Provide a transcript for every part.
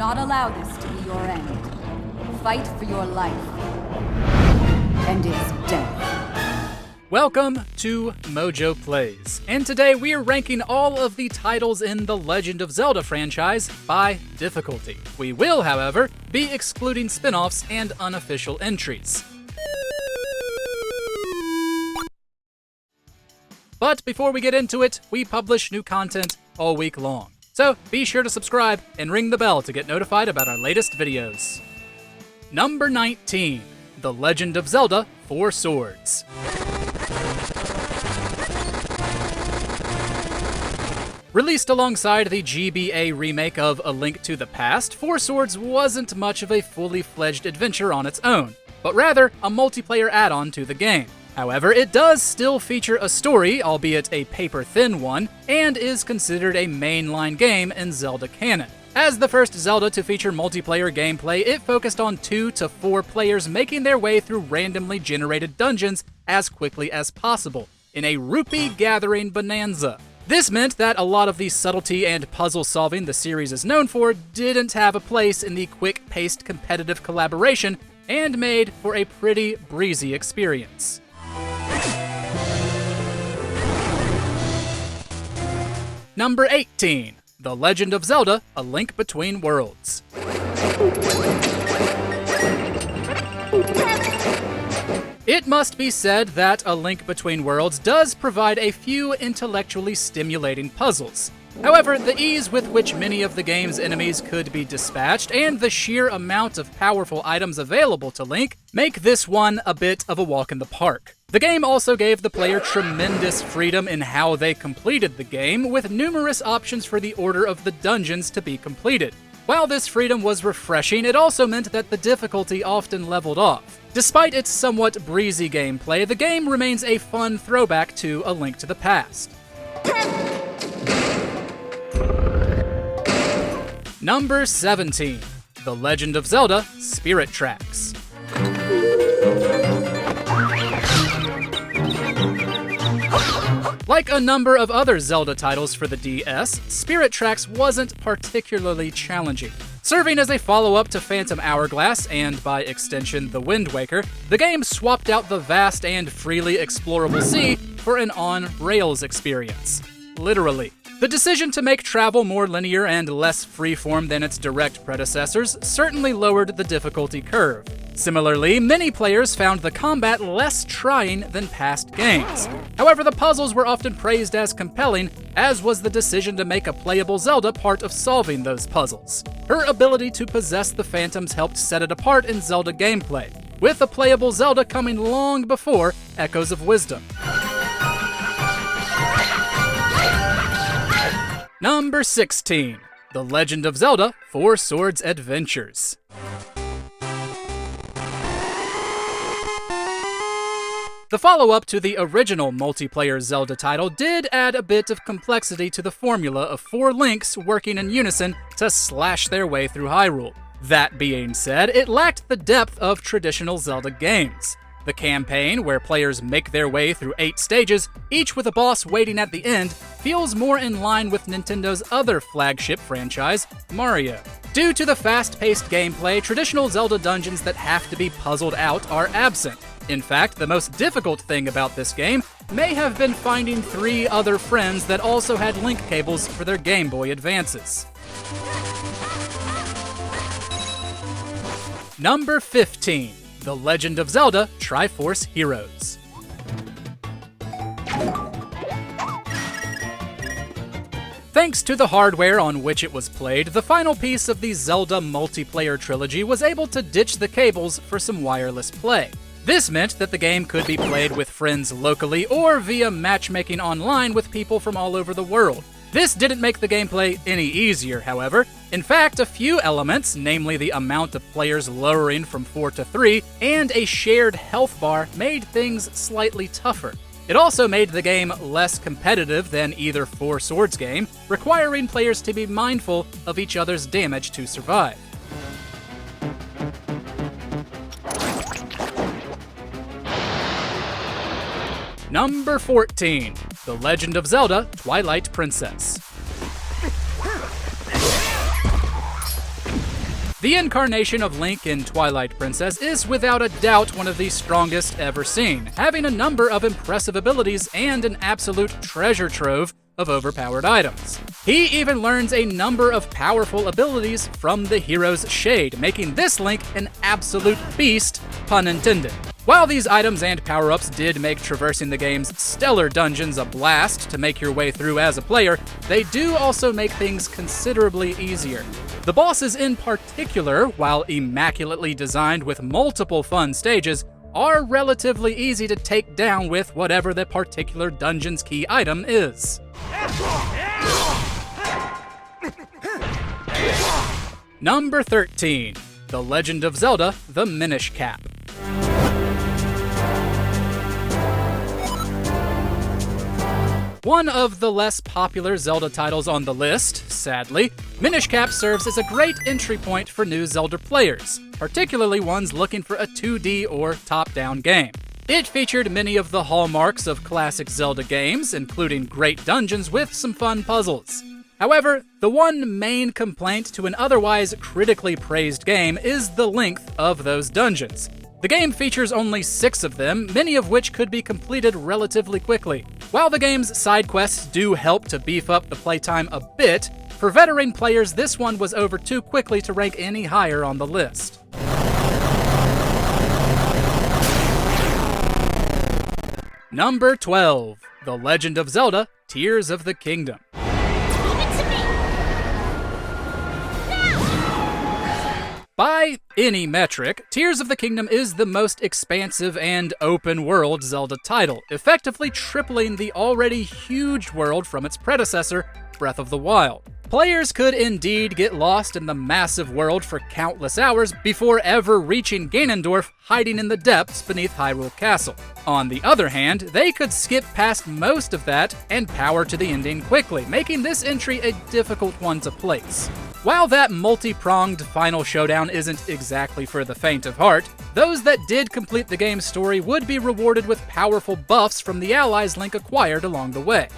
not allow this to be your end. Fight for your life and its death. Welcome to MojoPlays, and today we are ranking all of the titles in the Legend of Zelda franchise by difficulty. We will, however, be excluding spinoffs and unofficial entries. But before we get into it, we publish new content all week long. So be sure to subscribe and ring the bell to get notified about our latest videos. Number 19, The Legend of Zelda 4 Swords. Released alongside the GBA remake of A Link to the Past, 4 Swords wasn't much of a fully fledged adventure on its own, but rather a multiplayer add-on to the game. However, it does still feature a story, albeit a paper-thin one, and is considered a mainline game in Zelda canon. As the first Zelda to feature multiplayer gameplay, it focused on 2 to 4 players making their way through randomly generated dungeons as quickly as possible, in a rupee gathering bonanza. This meant that a lot of the subtlety and puzzle solving the series is known for didn't have a place in the quick-paced competitive collaboration, and made for a pretty breezy experience. Number 18, The Legend of Zelda: A Link Between Worlds. It must be said that A Link Between Worlds does provide a few intellectually stimulating puzzles. However, the ease with which many of the game's enemies could be dispatched and the sheer amount of powerful items available to Link make this one a bit of a walk in the park. The game also gave the player tremendous freedom in how they completed the game, with numerous options for the order of the dungeons to be completed. While this freedom was refreshing, it also meant that the difficulty often leveled off. Despite its somewhat breezy gameplay, the game remains a fun throwback to A Link to the Past. Number 17, The Legend of Zelda: Spirit Tracks. Like a number of other Zelda titles for the DS, Spirit Tracks wasn't particularly challenging. Serving as a follow-up to Phantom Hourglass, and by extension The Wind Waker, the game swapped out the vast and freely explorable sea for an on-rails experience. Literally. The decision to make travel more linear and less freeform than its direct predecessors certainly lowered the difficulty curve. Similarly, many players found the combat less trying than past games. However, the puzzles were often praised as compelling, as was the decision to make a playable Zelda part of solving those puzzles. Her ability to possess the Phantoms helped set it apart in Zelda gameplay, with a playable Zelda coming long before Echoes of Wisdom. Number 16, The Legend of Zelda 4 Swords Adventures. The follow-up to the original multiplayer Zelda title did add a bit of complexity to the formula of 4 Links working in unison to slash their way through Hyrule. That being said, it lacked the depth of traditional Zelda games. The campaign, where players make their way through 8 stages, each with a boss waiting at the end, feels more in line with Nintendo's other flagship franchise, Mario. Due to the fast-paced gameplay, traditional Zelda dungeons that have to be puzzled out are absent. In fact, the most difficult thing about this game may have been finding 3 other friends that also had link cables for their Game Boy Advances. Number 15, The Legend of Zelda: Triforce Heroes. Thanks to the hardware on which it was played, the final piece of the Zelda multiplayer trilogy was able to ditch the cables for some wireless play. This meant that the game could be played with friends locally or via matchmaking online with people from all over the world. This didn't make the gameplay any easier, however. In fact, a few elements, namely the amount of players lowering from 4 to 3 and a shared health bar, made things slightly tougher. It also made the game less competitive than either 4 Swords game, requiring players to be mindful of each other's damage to survive. Number 14, The Legend of Zelda: Twilight Princess. The incarnation of Link in Twilight Princess is without a doubt one of the strongest ever seen, having a number of impressive abilities and an absolute treasure trove of overpowered items. He even learns a number of powerful abilities from the hero's shade, making this Link an absolute beast, pun intended. While these items and power-ups did make traversing the game's stellar dungeons a blast to make your way through as a player, they do also make things considerably easier. The bosses in particular, while immaculately designed with multiple fun stages, are relatively easy to take down with whatever the particular dungeon's key item is. Number 13. The Legend of Zelda: The Minish Cap. One of the less popular Zelda titles on the list, sadly, Minish Cap serves as a great entry point for new Zelda players, particularly ones looking for a 2D or top-down game. It featured many of the hallmarks of classic Zelda games, including great dungeons with some fun puzzles. However, the one main complaint to an otherwise critically praised game is the length of those dungeons. The game features only 6 of them, many of which could be completed relatively quickly. While the game's side quests do help to beef up the playtime a bit, for veteran players this one was over too quickly to rank any higher on the list. Number 12. The Legend of Zelda: Tears of the Kingdom. By any metric, Tears of the Kingdom is the most expansive and open-world Zelda title, effectively tripling the already huge world from its predecessor, Breath of the Wild. Players could indeed get lost in the massive world for countless hours before ever reaching Ganondorf hiding in the depths beneath Hyrule Castle. On the other hand, they could skip past most of that and power to the ending quickly, making this entry a difficult one to place. While that multi-pronged final showdown isn't exactly for the faint of heart, those that did complete the game's story would be rewarded with powerful buffs from the allies Link acquired along the way.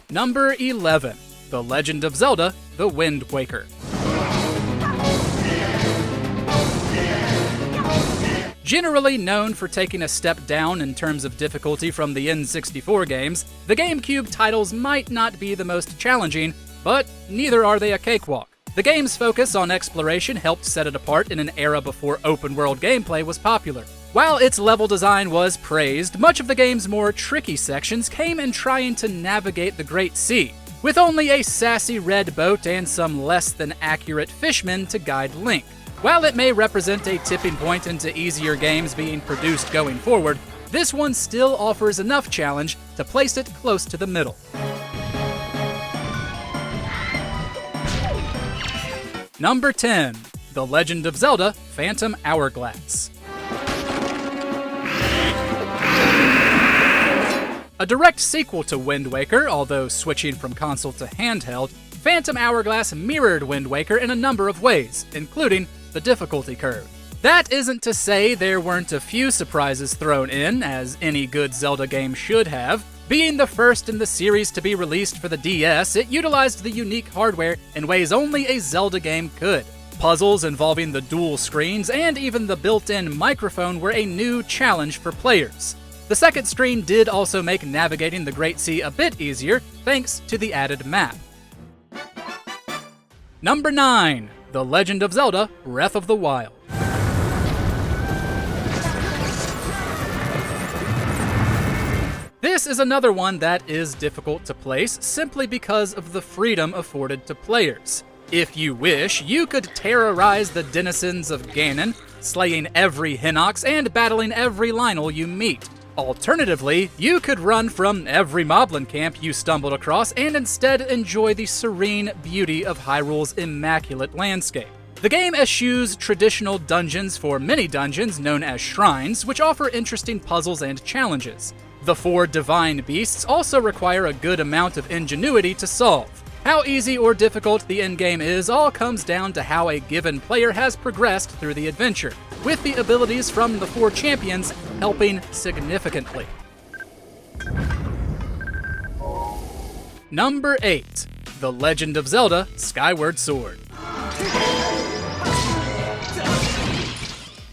Number 11. The Legend of Zelda: The Wind Waker. Generally known for taking a step down in terms of difficulty from the N64 games, the GameCube titles might not be the most challenging, but neither are they a cakewalk. The game's focus on exploration helped set it apart in an era before open-world gameplay was popular. While its level design was praised, much of the game's more tricky sections came in trying to navigate the Great Sea, with only a sassy red boat and some less than accurate fishmen to guide Link. While it may represent a tipping point into easier games being produced going forward, this one still offers enough challenge to place it close to the middle. Number 10. The Legend of Zelda: Phantom Hourglass. A direct sequel to Wind Waker, although switching from console to handheld, Phantom Hourglass mirrored Wind Waker in a number of ways, including the difficulty curve. That isn't to say there weren't a few surprises thrown in, as any good Zelda game should have. Being the first in the series to be released for the DS, it utilized the unique hardware in ways only a Zelda game could. Puzzles involving the dual screens and even the built-in microphone were a new challenge for players. The second screen did also make navigating the Great Sea a bit easier, thanks to the added map. Number 9. The Legend of Zelda: Breath of the Wild. This is another one that is difficult to place simply because of the freedom afforded to players. If you wish, you could terrorize the denizens of Ganon, slaying every Hinox and battling every Lynel you meet. Alternatively, you could run from every Moblin camp you stumbled across and instead enjoy the serene beauty of Hyrule's immaculate landscape. The game eschews traditional dungeons for mini-dungeons known as shrines, which offer interesting puzzles and challenges. The 4 divine beasts also require a good amount of ingenuity to solve. How easy or difficult the endgame is all comes down to how a given player has progressed through the adventure, with the abilities from the 4 champions helping significantly. Number 8. The Legend of Zelda Skyward Sword.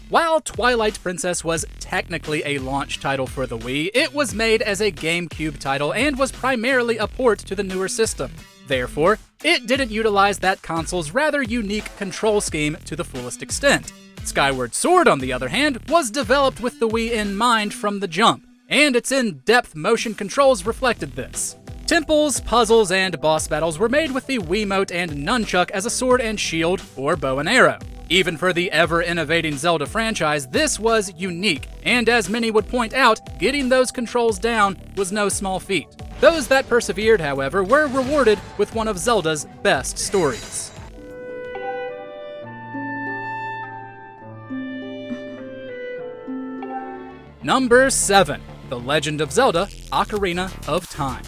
While Twilight Princess was technically a launch title for the Wii, it was made as a GameCube title and was primarily a port to the newer system. Therefore, it didn't utilize that console's rather unique control scheme to the fullest extent. Skyward Sword, on the other hand, was developed with the Wii in mind from the jump, and its in-depth motion controls reflected this. Temples, puzzles, and boss battles were made with the Wiimote and nunchuck as a sword and shield, or bow and arrow. Even for the ever-innovating Zelda franchise, this was unique, and as many would point out, getting those controls down was no small feat. Those that persevered, however, were rewarded with one of Zelda's best stories. Number 7. The Legend of Zelda Ocarina of Time.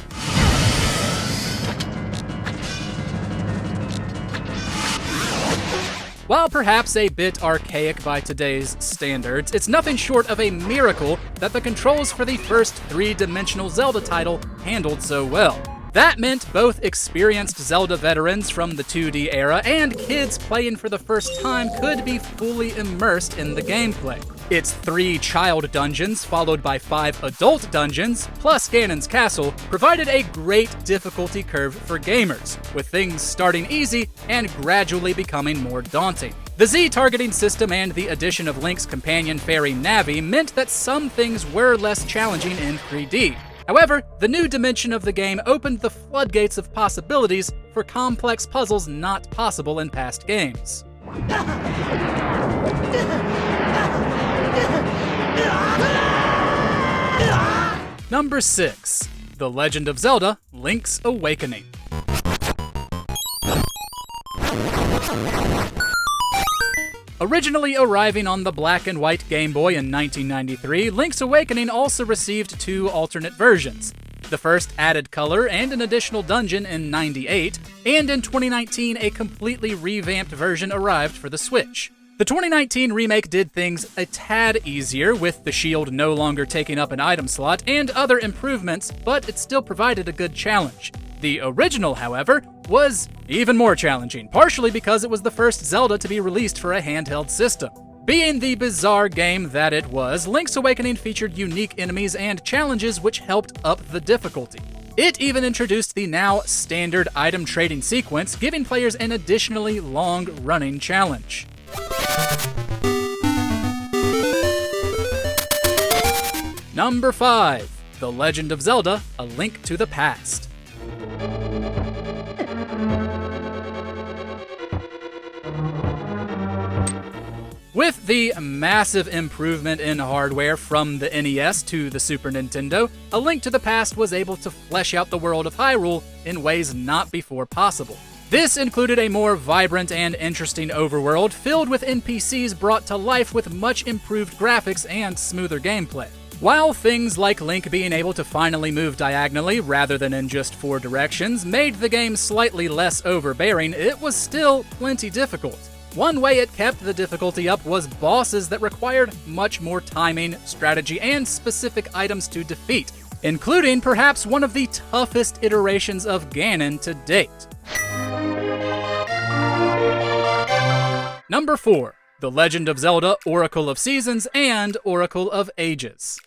While perhaps a bit archaic by today's standards, it's nothing short of a miracle that the controls for the first three-dimensional Zelda title handled so well. That meant both experienced Zelda veterans from the 2D era and kids playing for the first time could be fully immersed in the gameplay. Its 3 child dungeons, followed by 5 adult dungeons, plus Ganon's castle, provided a great difficulty curve for gamers, with things starting easy and gradually becoming more daunting. The Z targeting system and the addition of Link's companion fairy Navi meant that some things were less challenging in 3D. However, the new dimension of the game opened the floodgates of possibilities for complex puzzles not possible in past games. Number 6. The Legend of Zelda Link's Awakening. Originally arriving on the black and white Game Boy in 1993, Link's Awakening also received 2 alternate versions. The first added color and an additional dungeon in '98, and in 2019 a completely revamped version arrived for the Switch. The 2019 remake did things a tad easier, with the shield no longer taking up an item slot and other improvements, but it still provided a good challenge. The original, however, was even more challenging, partially because it was the first Zelda to be released for a handheld system. Being the bizarre game that it was, Link's Awakening featured unique enemies and challenges which helped up the difficulty. It even introduced the now standard item trading sequence, giving players an additionally long-running challenge. Number 5. The Legend of Zelda: A Link to the Past. With the massive improvement in hardware from the NES to the Super Nintendo, A Link to the Past was able to flesh out the world of Hyrule in ways not before possible. This included a more vibrant and interesting overworld filled with NPCs brought to life with much improved graphics and smoother gameplay. While things like Link being able to finally move diagonally rather than in just 4 directions made the game slightly less overbearing, it was still plenty difficult. One way it kept the difficulty up was bosses that required much more timing, strategy, and specific items to defeat, including perhaps one of the toughest iterations of Ganon to date. Number 4. The Legend of Zelda: Oracle of Seasons and Oracle of Ages.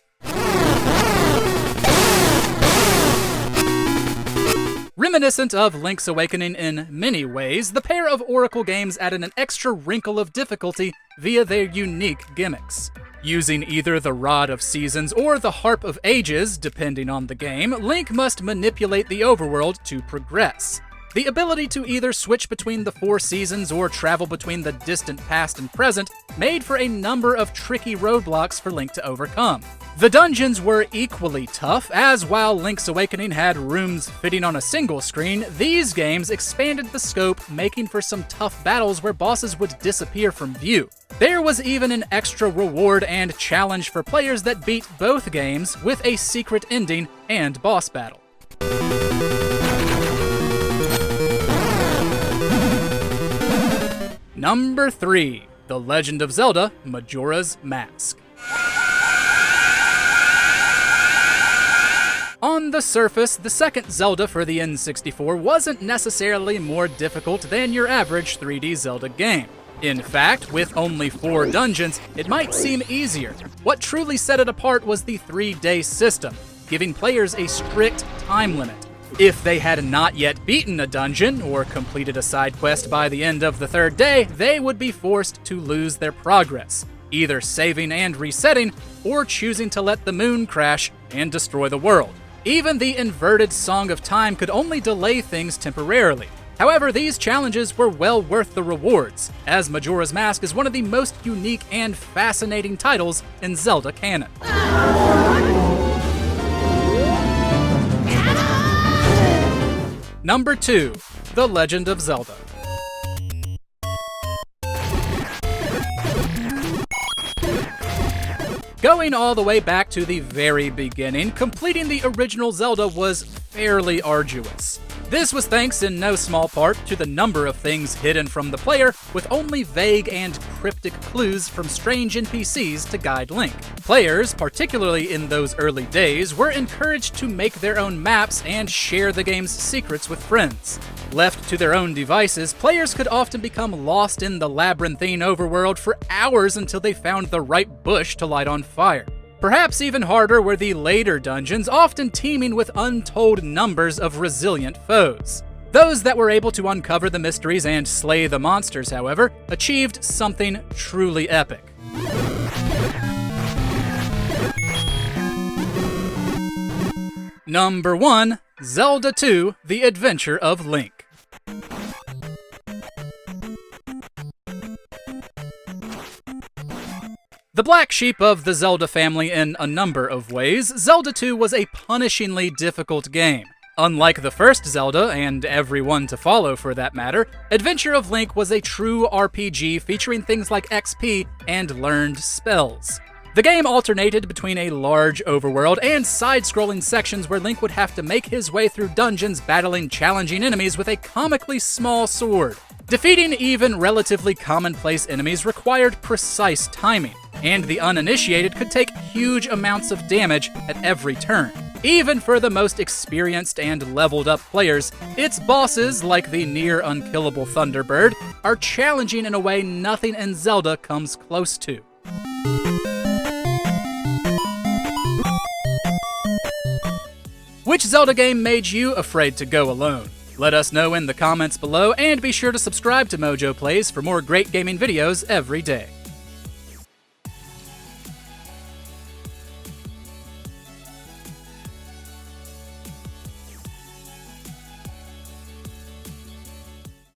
Reminiscent of Link's Awakening in many ways, the pair of Oracle games added an extra wrinkle of difficulty via their unique gimmicks. Using either the Rod of Seasons or the Harp of Ages, depending on the game, Link must manipulate the overworld to progress. The ability to either switch between the 4 seasons or travel between the distant past and present made for a number of tricky roadblocks for Link to overcome. The dungeons were equally tough, as while Link's Awakening had rooms fitting on a single screen, these games expanded the scope, making for some tough battles where bosses would disappear from view. There was even an extra reward and challenge for players that beat both games with a secret ending and boss battle. Number 3. The Legend of Zelda: Majora's Mask. On the surface, the second Zelda for the N64 wasn't necessarily more difficult than your average 3D Zelda game. In fact, with only 4 dungeons, it might seem easier. What truly set it apart was the 3-day system, giving players a strict time limit. If they had not yet beaten a dungeon or completed a side quest by the end of the 3rd day, they would be forced to lose their progress, either saving and resetting, or choosing to let the moon crash and destroy the world. Even the inverted Song of Time could only delay things temporarily. However, these challenges were well worth the rewards, as Majora's Mask is one of the most unique and fascinating titles in Zelda canon. Number 2. The Legend of Zelda. Going all the way back to the very beginning, completing the original Zelda was fairly arduous. This was thanks in no small part to the number of things hidden from the player, with only vague and cryptic clues from strange NPCs to guide Link. Players, particularly in those early days, were encouraged to make their own maps and share the game's secrets with friends. Left to their own devices, players could often become lost in the labyrinthine overworld for hours until they found the right bush to light on fire. Perhaps even harder were the later dungeons, often teeming with untold numbers of resilient foes. Those that were able to uncover the mysteries and slay the monsters, however, achieved something truly epic. Number 1. Zelda II: The Adventure of Link. The black sheep of the Zelda family in a number of ways, Zelda II was a punishingly difficult game. Unlike the first Zelda, and every one to follow for that matter, Adventure of Link was a true RPG featuring things like XP and learned spells. The game alternated between a large overworld and side-scrolling sections where Link would have to make his way through dungeons battling challenging enemies with a comically small sword. Defeating even relatively commonplace enemies required precise timing, and the uninitiated could take huge amounts of damage at every turn. Even for the most experienced and leveled up players, its bosses, like the near unkillable Thunderbird, are challenging in a way nothing in Zelda comes close to. Which Zelda game made you afraid to go alone? Let us know in the comments below, and be sure to subscribe to MojoPlays for more great gaming videos every day.